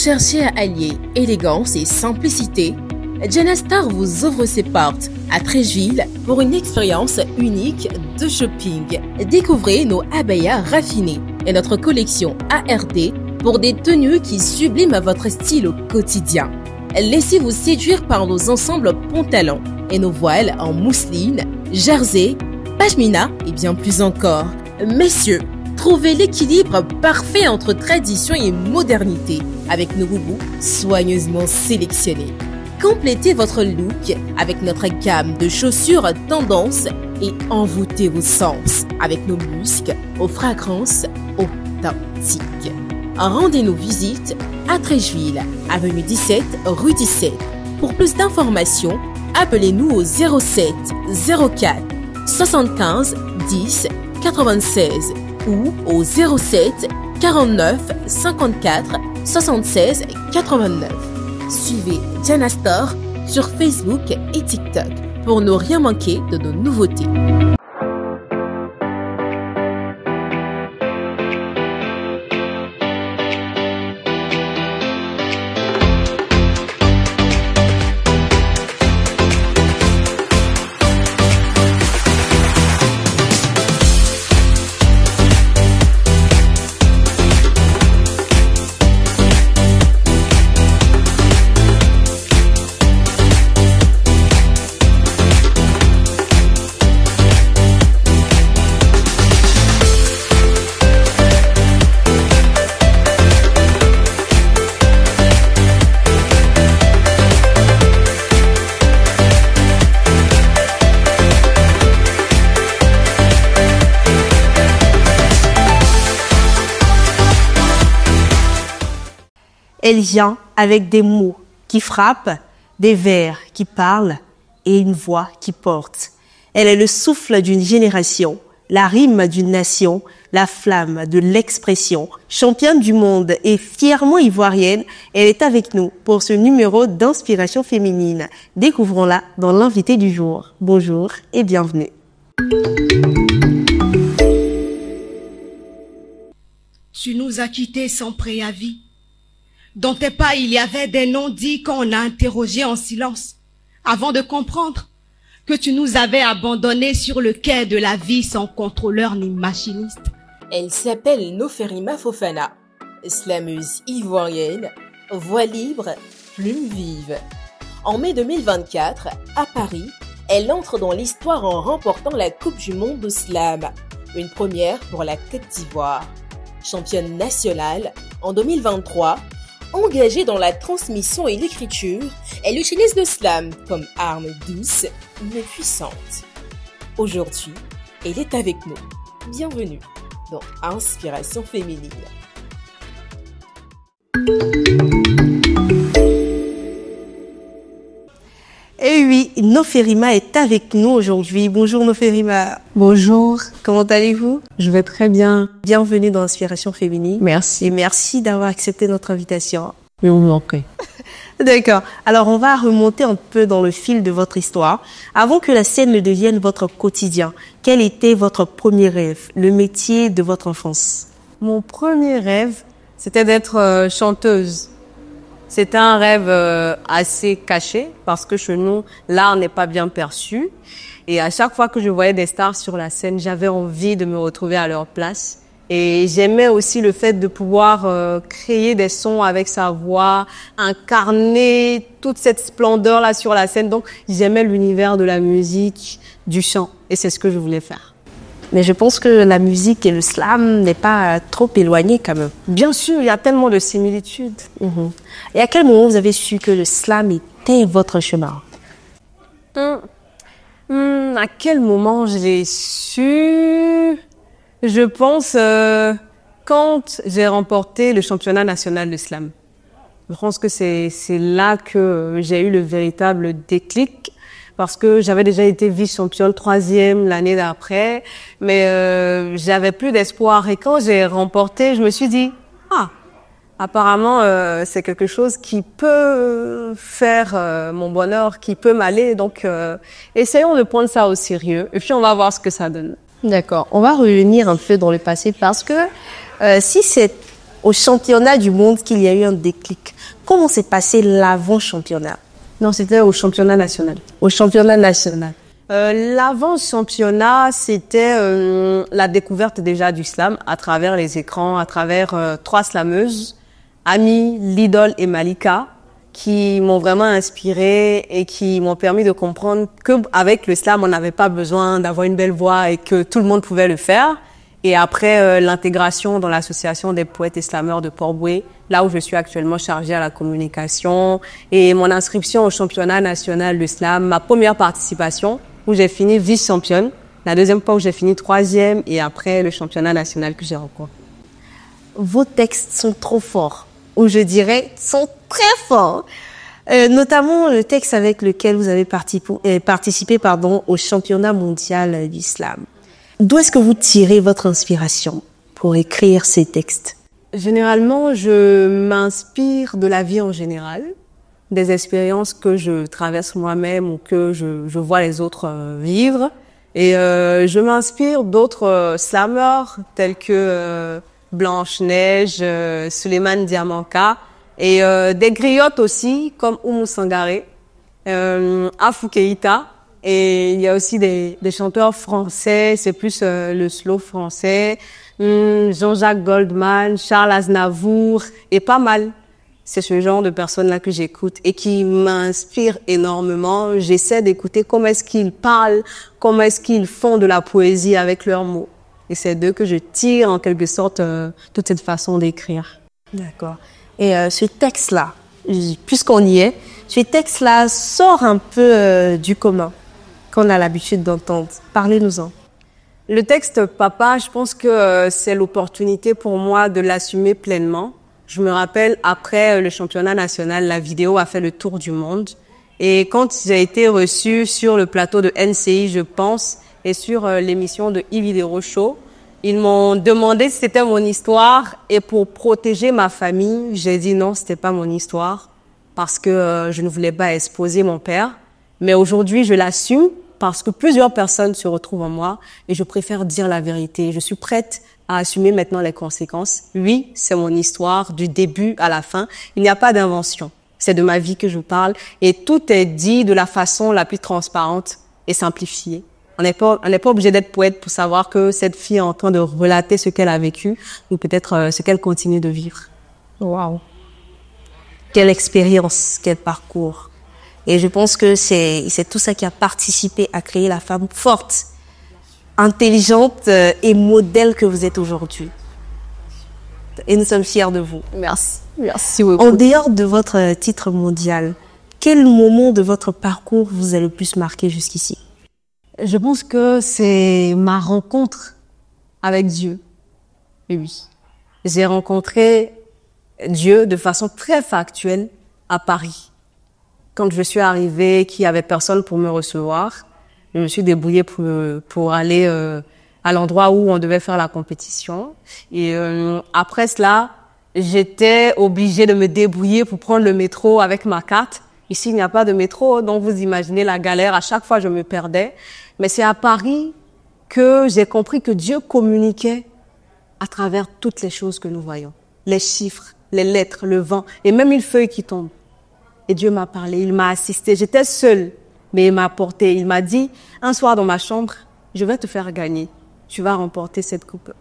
cherchez à allier élégance et simplicité, Janastar vous ouvre ses portes à Treichville pour une expérience unique de shopping. Découvrez nos abayas raffinés et notre collection ARD pour des tenues qui subliment votre style au quotidien. Laissez-vous séduire par nos ensembles pantalons et nos voiles en mousseline, jersey, pashmina et bien plus encore. Messieurs, trouvez l'équilibre parfait entre tradition et modernité avec nos boubous soigneusement sélectionnés. Complétez votre look avec notre gamme de chaussures tendance et envoûtez vos sens avec nos muscles aux fragrances authentiques. Rendez-nous visite à Treichville, avenue 17, rue 17. Pour plus d'informations, appelez-nous au 07 04 75 10 96 ou au 07 49 54 76 89. Suivez Janastar sur Facebook et TikTok pour ne rien manquer de nos nouveautés. Elle vient avec des mots qui frappent, des vers qui parlent et une voix qui porte. Elle est le souffle d'une génération, la rime d'une nation, la flamme de l'expression. Championne du monde et fièrement ivoirienne, elle est avec nous pour ce numéro d'inspiration féminine. Découvrons-la dans l'invité du jour. Bonjour et bienvenue. Tu nous as quittés sans préavis. Dans tes pas, il y avait des non-dits qu'on a interrogés en silence, avant de comprendre que tu nous avais abandonnés sur le quai de la vie sans contrôleur ni machiniste. Elle s'appelle Noferima Fofana, slameuse ivoirienne, voix libre, plume vive. En mai 2024, à Paris, elle entre dans l'histoire en remportant la Coupe du Monde de Slam, une première pour la Côte d'Ivoire. Championne nationale, en 2023, engagée dans la transmission et l'écriture, elle utilise le slam comme arme douce mais puissante. Aujourd'hui, elle est avec nous. Bienvenue dans Inspiration féminine. Et oui, Noferima est avec nous aujourd'hui. Bonjour Noferima. Bonjour. Comment allez-vous? Je vais très bien. Bienvenue dans Inspiration féminine. Merci. Et merci d'avoir accepté notre invitation. Mais on vous en prie. D'accord. Alors, on va remonter un peu dans le fil de votre histoire. Avant que la scène ne devienne votre quotidien, quel était votre premier rêve, le métier de votre enfance? Mon premier rêve, c'était d'être chanteuse. C'était un rêve assez caché parce que chez nous, l'art n'est pas bien perçu. Et à chaque fois que je voyais des stars sur la scène, j'avais envie de me retrouver à leur place. Et j'aimais aussi le fait de pouvoir créer des sons avec sa voix, incarner toute cette splendeur-là sur la scène. Donc, j'aimais l'univers de la musique, du chant. Et c'est ce que je voulais faire. Mais je pense que la musique et le slam n'est pas trop éloigné quand même. Bien sûr, il y a tellement de similitudes. Et à quel moment vous avez su que le slam était votre chemin? À quel moment je l'ai su? Je pense quand j'ai remporté le championnat national de slam. Je pense que c'est là que j'ai eu le véritable déclic. Parce que j'avais déjà été vice-championne 3e l'année d'après, mais j'avais plus d'espoir. Et quand j'ai remporté, je me suis dit, apparemment, c'est quelque chose qui peut faire mon bonheur, qui peut m'aller. Donc, essayons de prendre ça au sérieux. Et puis, on va voir ce que ça donne. D'accord. On va revenir un peu dans le passé parce que si c'est au championnat du monde qu'il y a eu un déclic. Comment s'est passé l'avant-championnat? Non, c'était au championnat national. Au championnat national. L'avant-championnat, c'était la découverte déjà du slam à travers les écrans, à travers 3 slameuses, Ami, Lidol et Malika, qui m'ont vraiment inspirée et qui m'ont permis de comprendre qu'avec le slam, on n'avait pas besoin d'avoir une belle voix et que tout le monde pouvait le faire. Et après l'intégration dans l'association des poètes et slameurs de Port-Bouët, là où je suis actuellement chargée à la communication, et mon inscription au championnat national de slam, ma première participation où j'ai fini vice-championne, la deuxième fois où j'ai fini 3e, et après le championnat national que j'ai rencontré. Vos textes sont trop forts, ou je dirais sont très forts. Notamment le texte avec lequel vous avez participé au championnat mondial d'islam. D'où est-ce que vous tirez votre inspiration pour écrire ces textes? Généralement, je m'inspire de la vie en général, des expériences que je traverse moi-même ou que je vois les autres vivre. Et je m'inspire d'autres slameurs tels que Blanche-Neige, Suleiman Diamanka, et des griottes aussi comme Oumou Sangaré, Afou Keïta. Et il y a aussi des chanteurs français, c'est plus le slow français, Jean-Jacques Goldman, Charles Aznavour, et pas mal. C'est ce genre de personnes-là que j'écoute et qui m'inspirent énormément. J'essaie d'écouter comment est-ce qu'ils parlent, comment est-ce qu'ils font de la poésie avec leurs mots. Et c'est d'eux que je tire en quelque sorte toute cette façon d'écrire. D'accord. Et ce texte-là, puisqu'on y est, ce texte-là sort un peu du commun qu'on a l'habitude d'entendre. Parlez-nous-en. Le texte Papa, je pense que c'est l'opportunité pour moi de l'assumer pleinement. Je me rappelle, après le championnat national, la vidéo a fait le tour du monde. Et quand j'ai été reçue sur le plateau de NCI, je pense, et sur l'émission de Yves Desrochaux, ils m'ont demandé si c'était mon histoire. Et pour protéger ma famille, j'ai dit non, c'était pas mon histoire, parce que je ne voulais pas exposer mon père. Mais aujourd'hui, je l'assume parce que plusieurs personnes se retrouvent en moi et je préfère dire la vérité. Je suis prête à assumer maintenant les conséquences. Oui, c'est mon histoire du début à la fin. Il n'y a pas d'invention. C'est de ma vie que je vous parle et tout est dit de la façon la plus transparente et simplifiée. On n'est pas obligé d'être poète pour savoir que cette fille est en train de relater ce qu'elle a vécu ou peut-être ce qu'elle continue de vivre. Waouh! Quelle expérience, quel parcours! Et je pense que c'est tout ça qui a participé à créer la femme forte, intelligente et modèle que vous êtes aujourd'hui. Et nous sommes fiers de vous. Merci. Merci beaucoup. En dehors de votre titre mondial, quel moment de votre parcours vous a le plus marqué jusqu'ici? Je pense que c'est ma rencontre avec Dieu. Et oui. J'ai rencontré Dieu de façon très factuelle à Paris. Quand je suis arrivée, qu'il y avait personne pour me recevoir, je me suis débrouillée pour aller à l'endroit où on devait faire la compétition. Et après cela, j'étais obligée de me débrouiller pour prendre le métro avec ma carte. Ici, il n'y a pas de métro, donc vous imaginez la galère. À chaque fois, je me perdais. Mais c'est à Paris que j'ai compris que Dieu communiquait à travers toutes les choses que nous voyons. Les chiffres, les lettres, le vent et même une feuille qui tombe. Et Dieu m'a parlé, il m'a assisté. J'étais seule, mais il m'a porté. Il m'a dit, un soir dans ma chambre, je vais te faire gagner. Tu vas remporter cette coupe.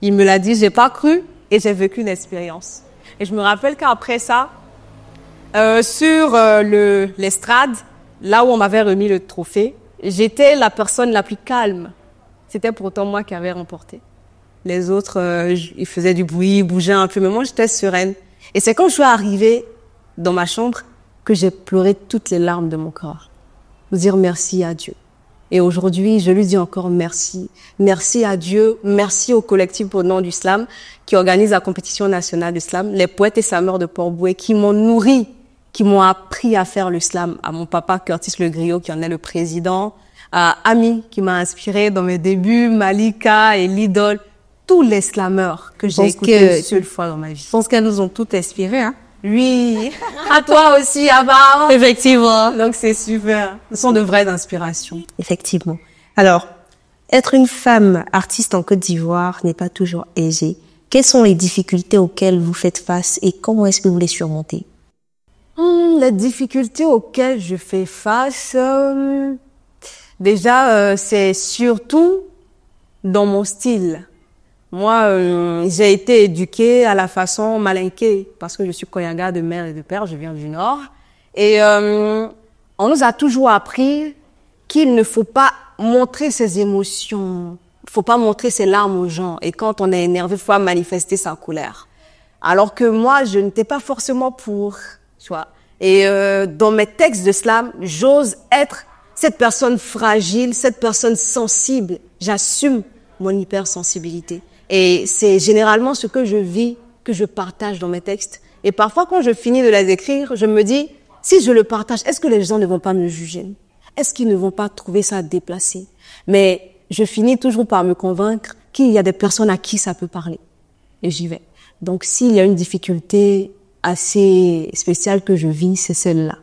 Il me l'a dit, j'ai pas cru et j'ai vécu une expérience. Et je me rappelle qu'après ça, sur l'estrade, là où on m'avait remis le trophée, j'étais la personne la plus calme. C'était pourtant moi qui avais remporté. Les autres, ils faisaient du bruit, ils bougeaient un peu, mais moi j'étais sereine. Et c'est quand je suis arrivée dans ma chambre que j'ai pleuré toutes les larmes de mon corps. Pour dire merci à Dieu. Et aujourd'hui, je lui dis encore merci. Merci à Dieu, merci au collectif Au nom du slam qui organise la compétition nationale du slam, les poètes et slameurs de Port-Bouët qui m'ont nourri, qui m'ont appris à faire le slam, à mon papa Curtis Le Griot qui en est le président, à Ami qui m'a inspiré dans mes débuts, Malika et Lidol, tous les slameurs que j'ai écoutés une seule fois dans ma vie. Je pense qu'elles nous ont toutes inspirées, hein? Oui, à toi aussi, Abba. Effectivement. Donc c'est super. Ce sont de vraies inspirations. Effectivement. Alors, être une femme artiste en Côte d'Ivoire n'est pas toujours aisé. Quelles sont les difficultés auxquelles vous faites face et comment est-ce que vous les surmontez? Les difficultés auxquelles je fais face, déjà, c'est surtout dans mon style. Moi, j'ai été éduquée à la façon malinquée parce que je suis Koyaga de mère et de père, je viens du Nord. Et on nous a toujours appris qu'il ne faut pas montrer ses émotions, il faut pas montrer ses larmes aux gens. Et quand on est énervé, il faut pas manifester sa colère. Alors que moi, je n'étais pas forcément pour, tu vois. Et dans mes textes de slam, j'ose être cette personne fragile, cette personne sensible. J'assume mon hypersensibilité. Et c'est généralement ce que je vis, que je partage dans mes textes. Et parfois, quand je finis de les écrire, je me dis, si je le partage, est-ce que les gens ne vont pas me juger? Est-ce qu'ils ne vont pas trouver ça déplacé? Mais je finis toujours par me convaincre qu'il y a des personnes à qui ça peut parler. Et j'y vais. Donc, s'il y a une difficulté assez spéciale que je vis, c'est celle-là.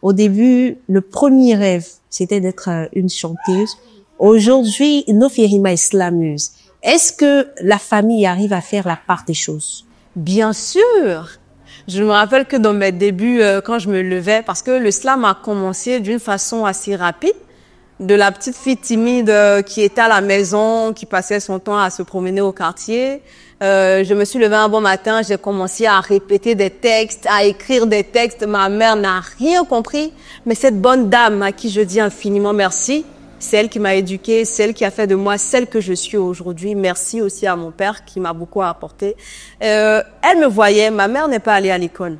Au début, le premier rêve, c'était d'être une chanteuse. Aujourd'hui, Nofirima est slameuse. Est-ce que la famille arrive à faire la part des choses? Bien sûr! Je me rappelle que dans mes débuts, quand je me levais, parce que le slam a commencé d'une façon assez rapide, de la petite fille timide qui était à la maison, qui passait son temps à se promener au quartier. Je me suis levée un bon matin, j'ai commencé à répéter des textes, à écrire des textes. Ma mère n'a rien compris, mais cette bonne dame à qui je dis infiniment merci, c'est elle qui m'a éduquée, c'est elle qui a fait de moi celle que je suis aujourd'hui. Merci aussi à mon père qui m'a beaucoup apporté. Elle me voyait, ma mère n'est pas allée à l'école,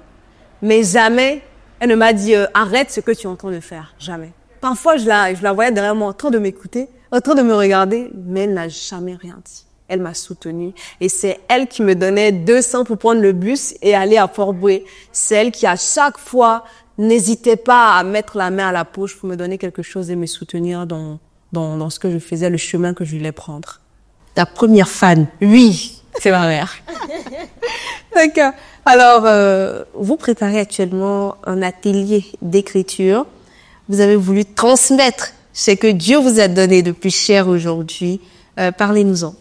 mais jamais elle ne m'a dit arrête ce que tu es en train de faire, jamais. Parfois je la voyais derrière moi en train de m'écouter, en train de me regarder, mais elle n'a jamais rien dit. Elle m'a soutenue et c'est elle qui me donnait 200 pour prendre le bus et aller à Fort-Boué. C'est elle qui à chaque fois n'hésitait pas à mettre la main à la poche pour me donner quelque chose et me soutenir dans ce que je faisais, le chemin que je voulais prendre. Ta première fan? Oui, c'est ma mère. D'accord. Alors, vous préparez actuellement un atelier d'écriture. Vous avez voulu transmettre ce que Dieu vous a donné de plus cher aujourd'hui. Parlez-nous-en.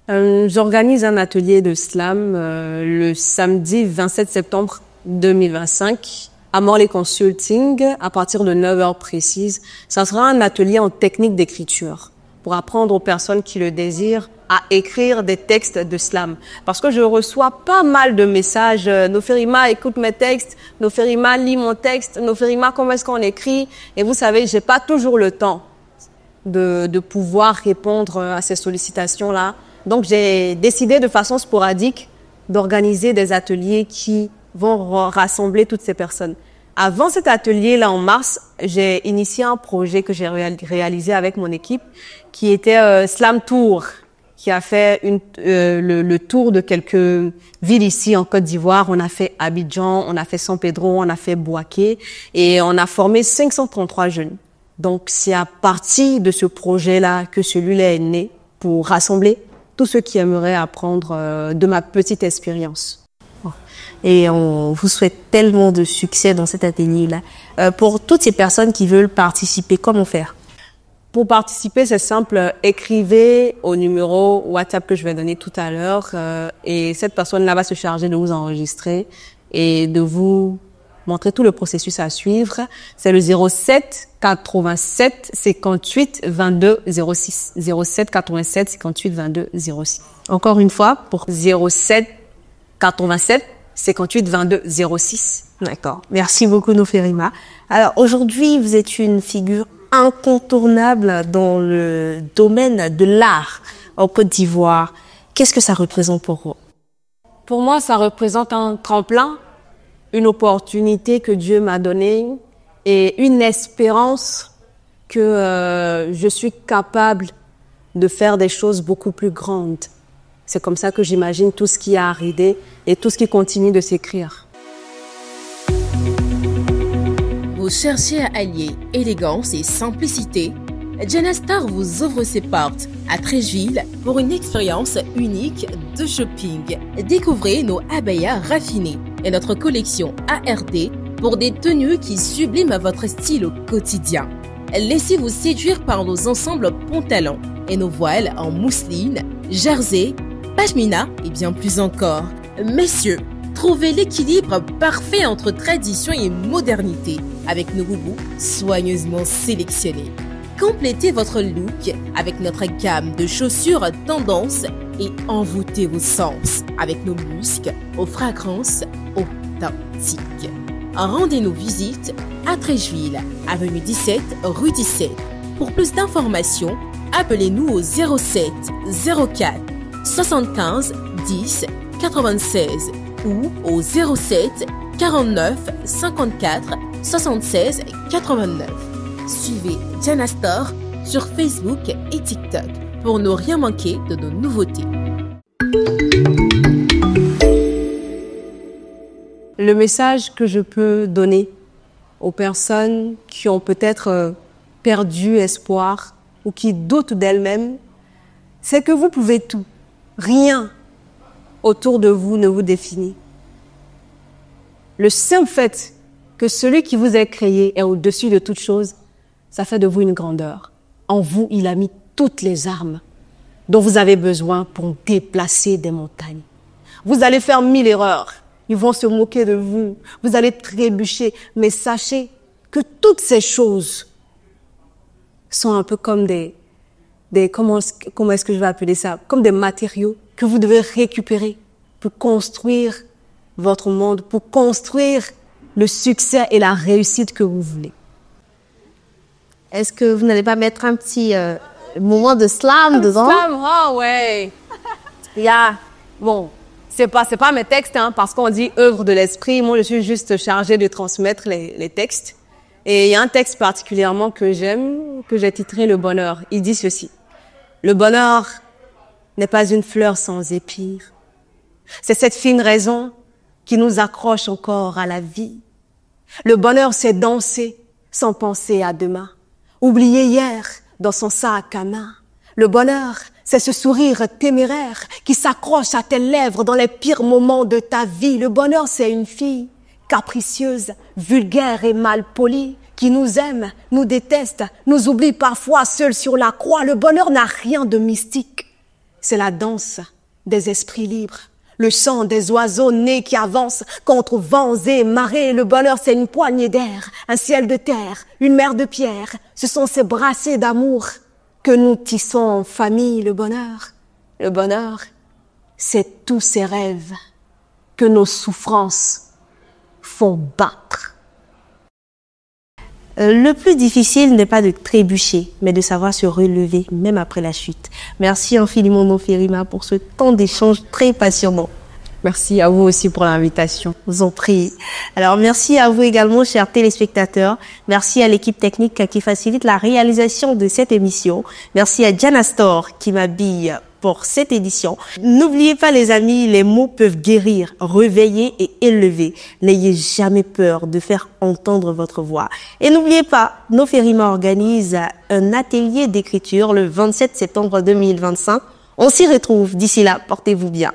J'organise un atelier de slam le samedi 27 septembre 2025 à Morley Consulting à partir de 9h précises. Ça sera un atelier en technique d'écriture pour apprendre aux personnes qui le désirent à écrire des textes de slam. Parce que je reçois pas mal de messages. Nofirima, écoute mes textes. Nofirima, lis mon texte. Nofirima, comment est-ce qu'on écrit? Et vous savez, j'ai pas toujours le temps de pouvoir répondre à ces sollicitations-là. Donc, j'ai décidé de façon sporadique d'organiser des ateliers qui vont rassembler toutes ces personnes. Avant cet atelier-là, en mars, j'ai initié un projet que j'ai réalisé avec mon équipe qui était Slam Tour, qui a fait le tour de quelques villes ici en Côte d'Ivoire. On a fait Abidjan, on a fait San Pedro, on a fait Bouaké et on a formé 533 jeunes. Donc, c'est à partir de ce projet-là que celui-là est né pour rassembler tous ceux qui aimeraient apprendre de ma petite expérience. Et on vous souhaite tellement de succès dans cet atelier-là. Pour toutes ces personnes qui veulent participer, comment faire? Pour participer, c'est simple. Écrivez au numéro WhatsApp que je vais donner tout à l'heure et cette personne-là va se charger de vous enregistrer et de vous montrer tout le processus à suivre. C'est le 07 87 58 22 06. 07 87 58 22 06. Encore une fois, pour 07 87 58 22 06. D'accord. Merci beaucoup, Nofirima. Alors, aujourd'hui, vous êtes une figure incontournable dans le domaine de l'art en Côte d'Ivoire. Qu'est-ce que ça représente pour vous? Pour moi, ça représente un tremplin, une opportunité que Dieu m'a donnée et une espérance que je suis capable de faire des choses beaucoup plus grandes. C'est comme ça que j'imagine tout ce qui a arrivé et tout ce qui continue de s'écrire. Vous cherchez à allier élégance et simplicité? Janastar vous ouvre ses portes à Treichville pour une expérience unique de shopping. Découvrez nos abayas raffinés et notre collection ARD pour des tenues qui subliment votre style au quotidien. Laissez-vous séduire par nos ensembles pantalons et nos voiles en mousseline, jersey pashmina et bien plus encore. Messieurs, trouvez l'équilibre parfait entre tradition et modernité avec nos boubous soigneusement sélectionnés. Complétez votre look avec notre gamme de chaussures tendance et envoûtez vos sens avec nos muscles aux fragrances authentiques. Rendez-nous visite à Treichville, avenue 17, rue 17. Pour plus d'informations, appelez-nous au 07 04 75 10 96 ou au 07 49 54 76 89. Suivez Jana Store sur Facebook et TikTok pour ne rien manquer de nos nouveautés. Le message que je peux donner aux personnes qui ont peut-être perdu espoir ou qui doutent d'elles-mêmes, c'est que vous pouvez tout. Rien autour de vous ne vous définit. Le simple fait que celui qui vous a créé est au-dessus de toute chose, ça fait de vous une grandeur. En vous, il a mis toutes les armes dont vous avez besoin pour déplacer des montagnes. Vous allez faire 1000 erreurs. Ils vont se moquer de vous. Vous allez trébucher. Mais sachez que toutes ces choses sont un peu comme comment est-ce que je vais appeler ça? Comme des matériaux que vous devez récupérer pour construire votre monde, pour construire le succès et la réussite que vous voulez. Est-ce que vous n'allez pas mettre un petit moment de slam dedans? Slam, oh ouais. Bon, c'est pas mes textes, hein, parce qu'on dit œuvre de l'esprit. Moi, je suis juste chargée de transmettre les textes. Et il y a un texte particulièrement que j'aime, que j'ai titré Le bonheur. Il dit ceci. Le bonheur n'est pas une fleur sans épire. C'est cette fine raison qui nous accroche encore à la vie. Le bonheur, c'est danser sans penser à demain. Oublier hier dans son sac à main. Le bonheur, c'est ce sourire téméraire qui s'accroche à tes lèvres dans les pires moments de ta vie. Le bonheur, c'est une fille capricieuse, vulgaire et mal polie, qui nous aime, nous déteste, nous oublie parfois seul sur la croix. Le bonheur n'a rien de mystique. C'est la danse des esprits libres, le chant des oiseaux nés qui avancent contre vents et marées. Le bonheur, c'est une poignée d'air, un ciel de terre, une mer de pierre. Ce sont ces brassées d'amour que nous tissons en famille. Le bonheur, c'est tous ces rêves que nos souffrances font battre. Le plus difficile n'est pas de trébucher, mais de savoir se relever, même après la chute. Merci infiniment, Noferima, pour ce temps d'échange très passionnant. Merci à vous aussi pour l'invitation. Vous en prie. Alors, merci à vous également, chers téléspectateurs. Merci à l'équipe technique qui facilite la réalisation de cette émission. Merci à Jana Store qui m'habille pour cette édition. N'oubliez pas, les amis, les mots peuvent guérir, réveiller et élever. N'ayez jamais peur de faire entendre votre voix. Et n'oubliez pas, Noferima organise un atelier d'écriture le 27 septembre 2025. On s'y retrouve. D'ici là, portez-vous bien.